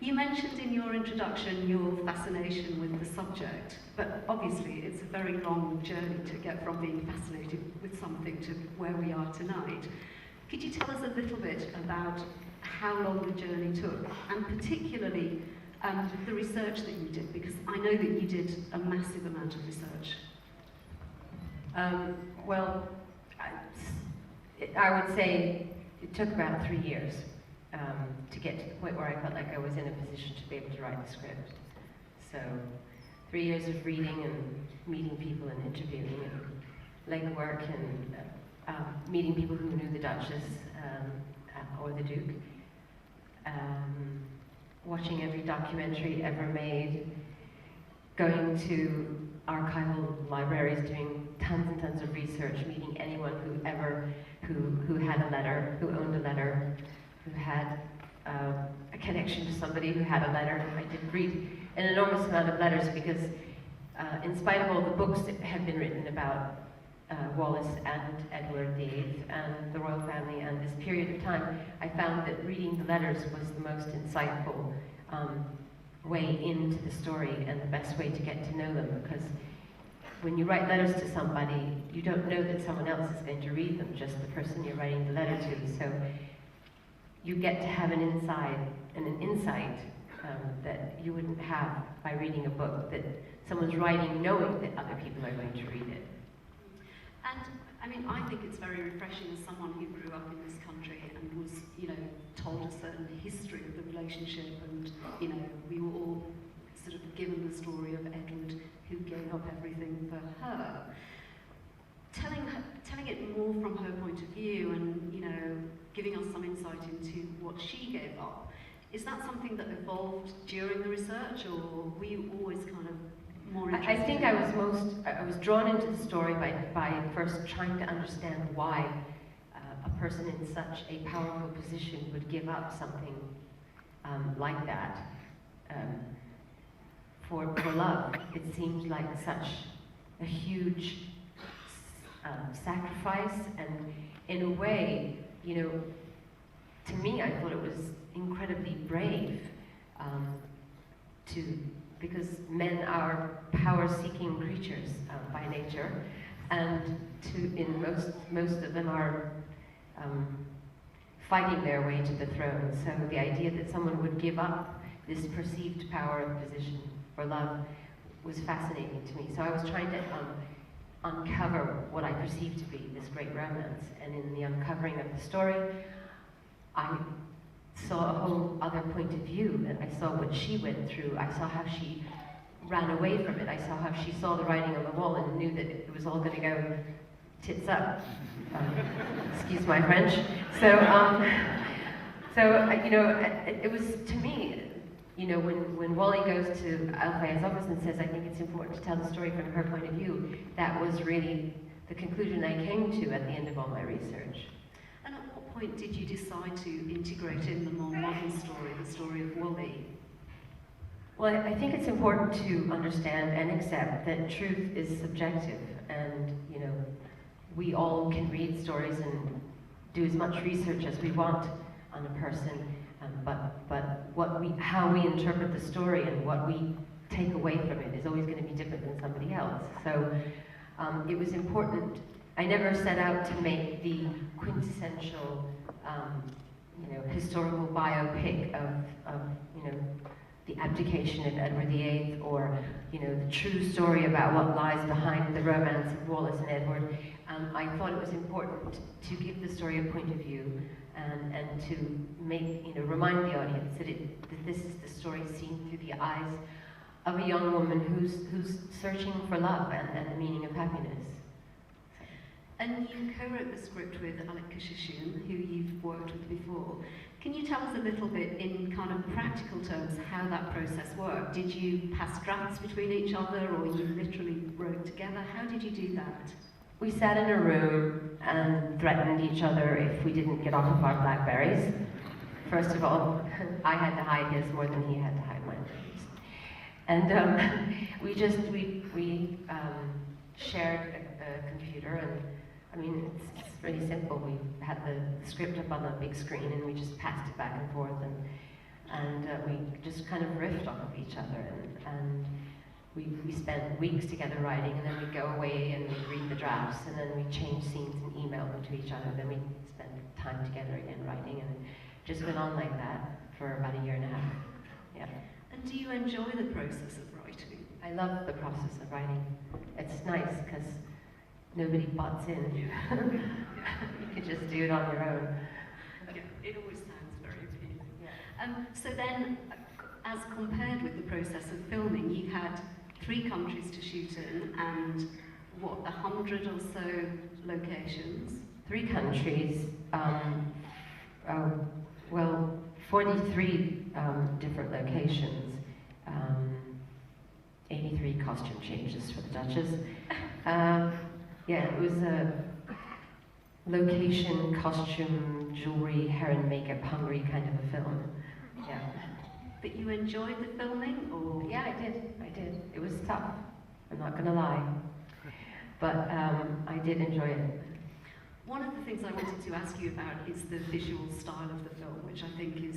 You mentioned in your introduction your fascination with the subject, but obviously it's a very long journey to get from being fascinated with something to where we are tonight. Could you tell us a little bit about how long the journey took, and particularly the research that you did, because I know that you did a massive amount of research. Well, I would say it took about 3 years to get to the point where I felt like I was in a position to be able to write the script. So 3 years of reading and meeting people and interviewing and legwork and meeting people who knew the Duchess or the Duke, watching every documentary ever made, going to archival libraries, doing tons and tons of research, meeting anyone who had a letter, who owned a letter, who had a connection to somebody who had a letter. I did read an enormous amount of letters because in spite of all the books that had been written about Wallis and Edward VIII and the royal family and this period of time, I found that reading the letters was the most insightful way into the story and the best way to get to know them, because when you write letters to somebody, you don't know that someone else is going to read them, just the person you're writing the letter to. So you get to have an insight that you wouldn't have by reading a book that someone's writing knowing that other people are going to read it. And I mean, I think it's very refreshing as someone who grew up in this country and was, told a certain history of the relationship, and, we were all sort of given the story of Edward who gave up everything for her. Telling it more from her point of view and, giving us some insight into what she gave up, is that something that evolved during the research, or were you always kind of more interested? I think I was drawn into the story by first trying to understand why a person in such a powerful position would give up something like that for love. It seemed like such a huge sacrifice, and in a way, to me, I thought it was incredibly brave because men are power-seeking creatures by nature, and most of them are fighting their way to the throne. So the idea that someone would give up this perceived power of position for love was fascinating to me. So I was trying to uncover what I perceived to be this great romance, and in the uncovering of the story, I saw a whole other point of view, and I saw what she went through. I saw how she ran away from it. I saw how she saw the writing on the wall and knew that it was all going to go tits up. Excuse my French. It was, to me, when Wally goes to Alfaya's office and says, I think it's important to tell the story from her point of view, that was really the conclusion I came to at the end of all my research. And at what point did you decide to integrate in the more modern story, the story of Wally? Well, I think it's important to understand and accept that truth is subjective, and we all can read stories and do as much research as we want on a person, but how we interpret the story and what we take away from it is always going to be different than somebody else. So it was important. I never set out to make the quintessential, historical biopic of the abdication of Edward VIII, or the true story about what lies behind the romance of Wallis and Edward. I thought it was important to give the story a point of view and to make, remind the audience that this is the story seen through the eyes of a young woman who's searching for love and the meaning of happiness. And you co-wrote the script with Alec Kashishun, who you've worked with before. Can you tell us a little bit in kind of practical terms how that process worked? Did you pass drafts between each other, or you literally wrote together? How did you do that? We sat in a room and threatened each other if we didn't get off of our Blackberries. First of all, I had to hide his more than he had to hide mine. And we shared a computer, and I mean, it's really simple. We had the script up on the big screen, and we just passed it back and forth. and we just kind of riffed off of each other, and we spent weeks together writing, and then we'd go away and we'd read the drafts, and then we'd change scenes and email them to each other, then we'd spend time together again writing, and it just went on like that for about a year and a half. Yeah. And do you enjoy the process of writing? I love the process of writing. It's nice because nobody butts in. You can just do it on your own. Yeah, it always sounds very appealing. Yeah. So then, as compared with the process of filming, you had 3 countries to shoot in, and what, 100 or so locations? 3 countries, well, 43 different locations, 83 costume changes for the Duchess. Yeah, it was a location, costume, jewelry, hair and makeup, hungry kind of a film. Yeah. But you enjoyed the filming, or? Yeah, I did. It was tough, I'm not gonna lie. But I did enjoy it. One of the things I wanted to ask you about is the visual style of the film, which I think is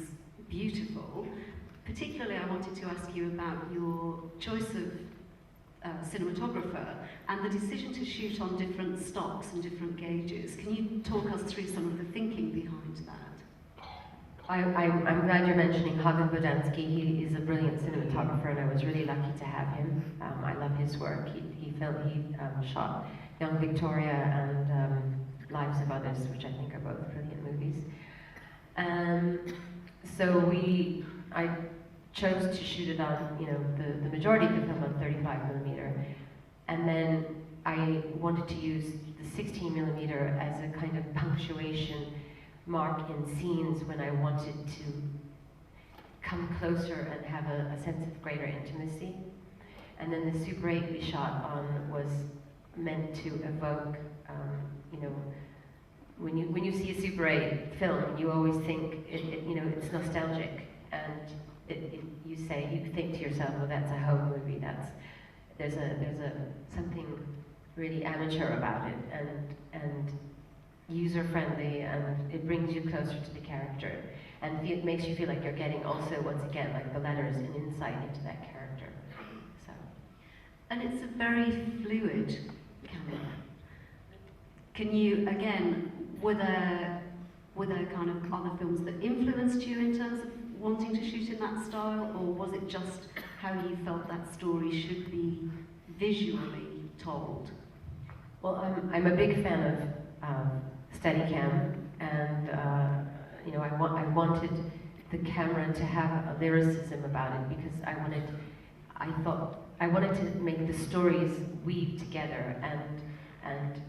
beautiful. Particularly, I wanted to ask you about your choice of cinematographer and the decision to shoot on different stocks and different gauges. Can you talk us through some of the thinking behind that? I'm glad you're mentioning Hagen Bodansky. He is a brilliant cinematographer, and I was really lucky to have him. I love his work. He shot Young Victoria and Lives of Others, which I think are both brilliant movies. So I chose to shoot it on, the majority of the film on 35mm, and then I wanted to use the 16mm as a kind of punctuation mark in scenes when I wanted to come closer and have a sense of greater intimacy. And then the Super 8 we shot on was meant to evoke, when you see a Super 8 film, you always think it's nostalgic, and you think to yourself, well, that's a home movie. There's something really amateur about it, and user friendly, and it brings you closer to the character, and it makes you feel like you're getting also, once again, like the letters, an insight into that character. So. And it's a very fluid camera. Can you, again, were there kind of other films that influenced you in terms of wanting to shoot in that style, or was it just how you felt that story should be visually told? Well, I'm a big fan of Steadicam, and I wanted the camera to have a lyricism about it, because I wanted to make the stories weave together, and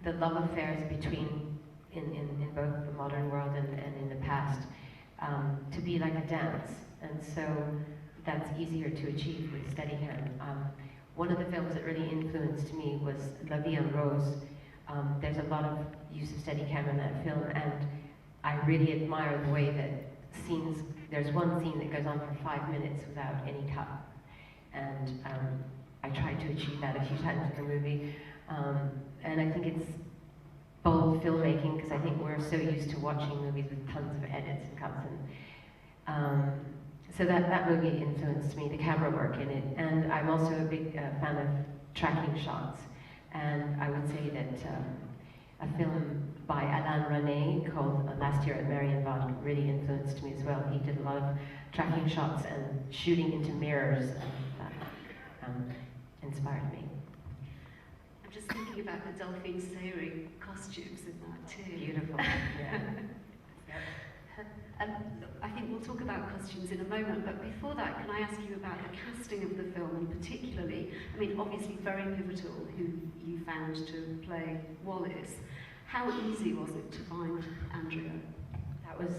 the love affairs between in both the modern world and in the past to be like a dance, and so that's easier to achieve with Steadicam. One of the films that really influenced me was La Vie en Rose. There's a lot of use of Steadicam in that film, and I really admire the way that there's one scene that goes on for 5 minutes without any cut, and I tried to achieve that a few times in the movie, and I think it's bold filmmaking, because I think we're so used to watching movies with tons of edits and cuts, and so that movie influenced me, the camera work in it. And I'm also a big fan of tracking shots, and I would say that a film by Alain René called Last Year at Marienbad really influenced me as well. He did a lot of tracking shots and shooting into mirrors, and that inspired me. I'm just thinking about the Delphine Seyrig costumes in that too. Beautiful. Yeah. I think we'll talk about costumes in a moment, but before that, can I ask you about the casting of the film, and particularly, obviously very pivotal who you found to play Wallace. How easy was it to find Andrea? That was,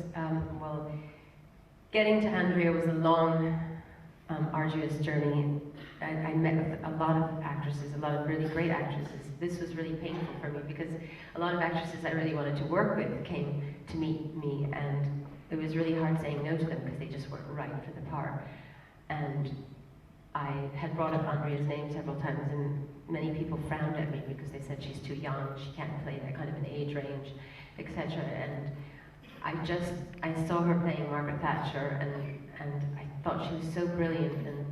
getting to Andrea was a long, arduous journey. I met with a lot of actresses, a lot of really great actresses. This was really painful for me, because a lot of actresses I really wanted to work with came to meet me, and it was really hard saying no to them because they just weren't right for the part. And I had brought up Andrea's name several times, and many people frowned at me because they said she's too young, she can't play that kind of an age range, etc. And I saw her playing Margaret Thatcher, and and I thought she was so brilliant, and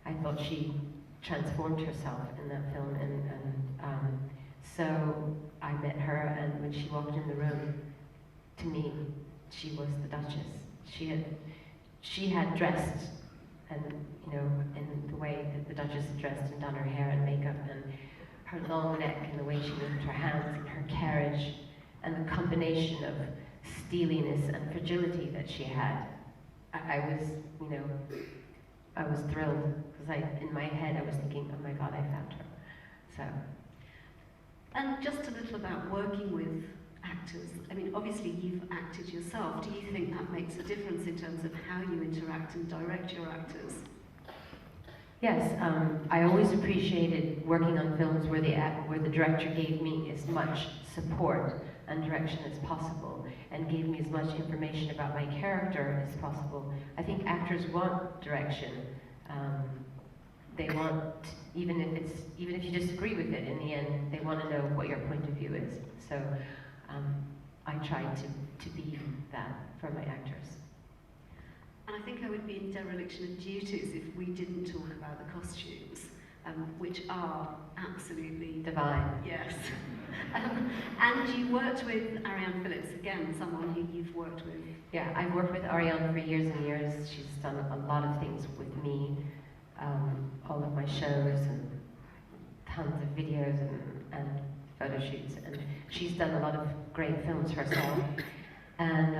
I thought she transformed herself in that film, and so I met her, and when she walked in the room, to me, she was the Duchess. She had dressed, and you know, in the way that the Duchess had dressed and done her hair and makeup, and her long neck, and the way she moved her hands, and her carriage, and the combination of steeliness and fragility that she had. I was, you know, I was thrilled, because in my head I was thinking, oh my God, I found her. So. And just a little about working with actors. I mean, obviously you've acted yourself. Do you think that makes a difference in terms of how you interact and direct your actors? Yes, I always appreciated working on films where the director gave me as much support and direction as possible, and gave me as much information about my character as possible. I think actors want direction. They want, even if you disagree with it, in the end, they want to know what your point of view is. So I try to be that for my actors. And I think I would be in dereliction of duties if we didn't talk about the costumes, which are absolutely divine. Yes. And you worked with Ariane Phillips, again, someone who you've worked with. Yeah, I've worked with Ariane for years and years. She's done a lot of things with me, all of my shows and tons of videos and photo shoots. And she's done a lot of great films herself. And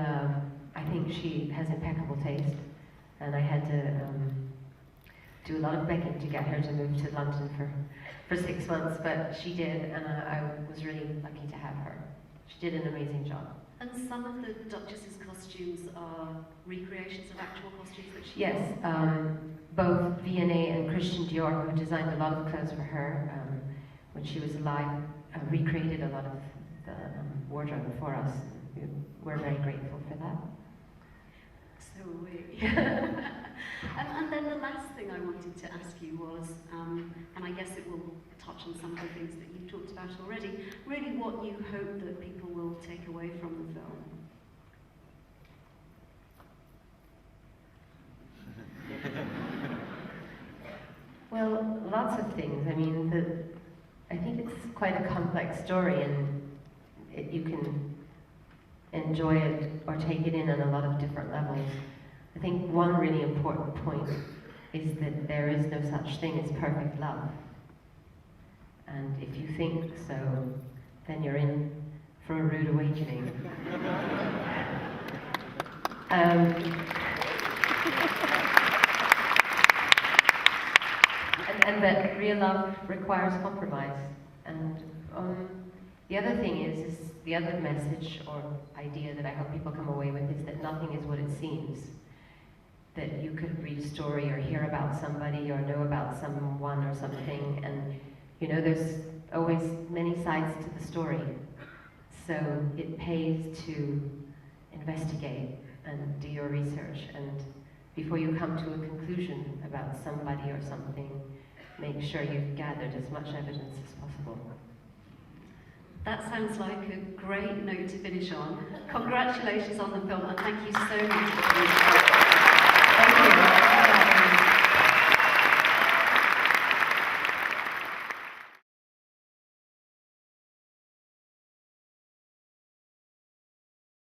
I think she has impeccable taste. And I had to do a lot of begging to get her to move to London for 6 months, but she did, and I was really lucky to have her. She did an amazing job. And some of the Duchess's costumes are recreations of actual costumes that she Yes, both V&A and Christian Dior, who designed a lot of clothes for her when she was alive, recreated a lot of the wardrobe for us. We're very grateful for that. So are we. And then the last thing I wanted to ask you was, and I guess it will touch on some of the things that you've talked about already, really what you hope that people will take away from the film. Well, lots of things. I mean, I think it's quite a complex story, and you can enjoy it or take it in on a lot of different levels. I think one really important point is that there is no such thing as perfect love. And if you think so, then you're in for a rude awakening. And that real love requires compromise. And the other thing is the other message or idea that I hope people come away with is that nothing is what it seems. That you could read a story or hear about somebody or know about someone or something, and you know, there's always many sides to the story. So it pays to investigate and do your research, and before you come to a conclusion about somebody or something, make sure you've gathered as much evidence as possible. That sounds like a great note to finish on. Congratulations on the film, and thank you so much for being here.